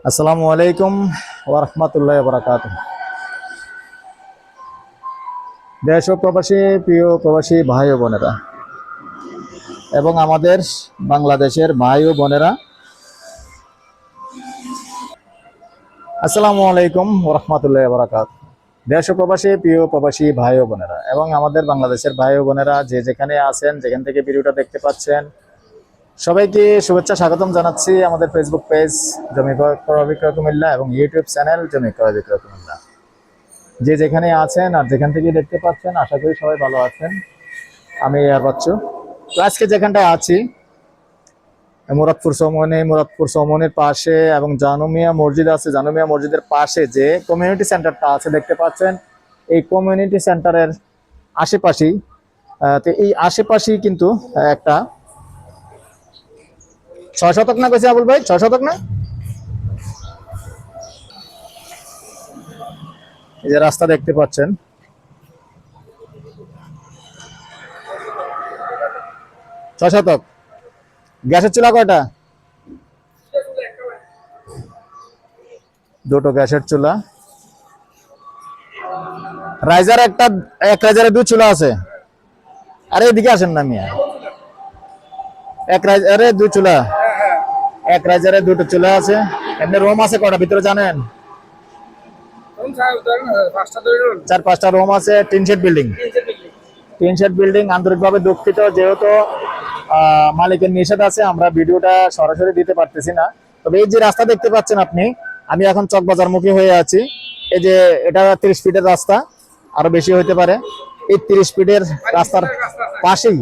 আসসালামু আলাইকুম ওয়া রাহমাতুল্লাহি ওয়া বারাকাতুহু। দেশ ও প্রবাসী প্রিয় প্রবাসী ভাই ও বোনেরা এবং আমাদের বাংলাদেশের ভাই ও বোনেরা, আসসালামু আলাইকুম ওয়া রাহমাতুল্লাহি ওয়া বারাকাতুহু। দেশ ও প্রবাসী প্রিয় প্রবাসী ভাই ও বোনেরা এবং আমাদের বাংলাদেশের ভাই ও বোনেরা যে যেখানে আছেন, যেখান থেকে ভিডিওটা দেখতে পাচ্ছেন, সবাইকে শুভেচ্ছা স্বাগতম জানাচ্ছি আমাদের ফেসবুক পেজ জমি ক্রয় বিক্রয় কুমিল্লা এবং ইউটিউব চ্যানেল জমি ক্রয় বিক্রয় কুমিল্লা। যে যেখানে আছেন আর যেখান থেকে দেখতে পাচ্ছেন, আশা করি সবাই ভালো আছেন। আমি আর বাচ্চু তো আজকে যেখানটায় আছি মুরাদপুর চৌমনির পাশে এবং জানুমিয়া মসজিদ আছে, জানুমিয়া মসজিদের পাশে যে কমিউনিটি সেন্টারটা আছে দেখতে পাচ্ছেন, এই কমিউনিটি সেন্টারের আশেপাশেই তো এই আশেপাশেই কিন্তু একটা 6 শতক না কইছে আবুল ভাই, 6 শতক না? এই যে রাস্তা দেখতে পাচ্ছেন, 6 শতক। গ্যাসের চুলা কয়টা? দুটো গ্যাসের চুলা, রাইজার একটা, এক রাইজারে 2 চুলা আছে। আরে এদিকে আসেন না মিয়া, এক রাইজারে 2 চুলা, এক রাইজারে 2টো চুলা আছে। এমনি রুম আছে কয়টা ভিতরে জানেন? 4-5টা রুম আছে। Tin shed building. আন্তরিকভাবে দুঃখিত, যেহেতু মালিকের নিষেধ আছে, আমরা ভিডিওটা সরাসরি দিতে পারতেছি না। তবে এই যে রাস্তা দেখতে পাচ্ছেন আপনি, আমি এখন চকবাজার মুখী হয়ে আছি। এই যে এটা 30 ফিটের রাস্তা, আরো বেশি হইতে পারে। এই 30 ফিটের রাস্তার পাশেই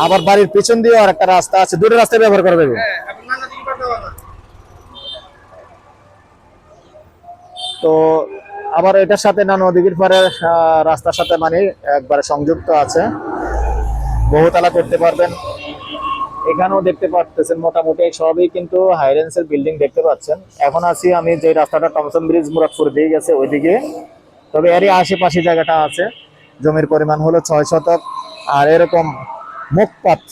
আবার বাড়ির পেছন দিয়েও আর একটা রাস্তা আছে। দুটো রাস্তা ব্যবহার করা যাবে। তো আবার এটার সাথে না নদীর পারে রাস্তার সাথে মানে একবারে সংযুক্ত আছে, বহুতলা করতে পারবেন। এখানেও দেখতে পাচ্ছেন মোটামুটি সবই কিন্তু হাইরেন্সের বিল্ডিং দেখতে পাচ্ছেন। এখন আছি আমি যে রাস্তাটা টমসন ব্রিজ মুরাদপুর দিয়ে গেছে ওইদিকে। তবে এরই আশেপাশে জায়গাটা আছে, জমির পরিমাণ হলো 6 শতক। আর এরকম মুখপাত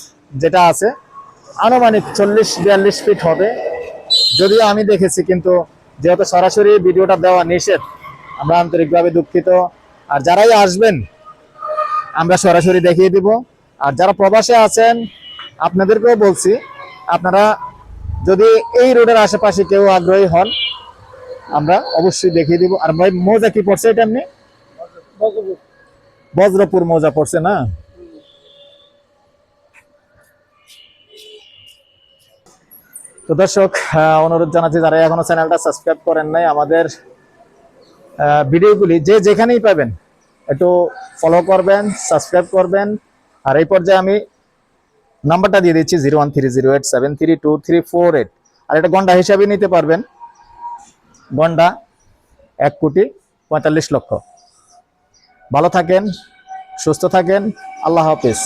যেটা আছে আনুমানিক 40-42 ফিট হবে, যদিও আমি দেখেছি, কিন্তু যেহেতু সরাসরি ভিডিওটা দেওয়া নিষেধ, আমরা আন্তরিকভাবে দুঃখিত। আর যারাই আসবেন আমরা সরাসরি দেখিয়ে দিব। আর যারা প্রবাসে আছেন আপনাদেরকেও বলছি, আপনারা যদি এই রোডের আশেপাশে কেউ আগ্রহী হন, আমরা অবশ্যই দেখিয়ে দিব। আর ভাই মৌজা কি পড়ছে এটা? এমনি বজ্রপুর মৌজা পড়ছে না? তো দর্শক, অনুরোধ জানাচ্ছি যারা এখনো চ্যানেলটা সাবস্ক্রাইব করেন নাই, আমাদের ভিডিওগুলি যে যেখানেই পাবেন একটু ফলো করবেন, সাবস্ক্রাইব করবেন। আর এই পর্যায়ে আমি নাম্বারটা দিয়ে দিচ্ছি 01308732348। আর এটা গন্ডা হিসাবে নিতে পারবেন, গন্ডা 1,45,00,000। ভালো থাকেন, সুস্থ থাকেন, আল্লাহ হাফিজ।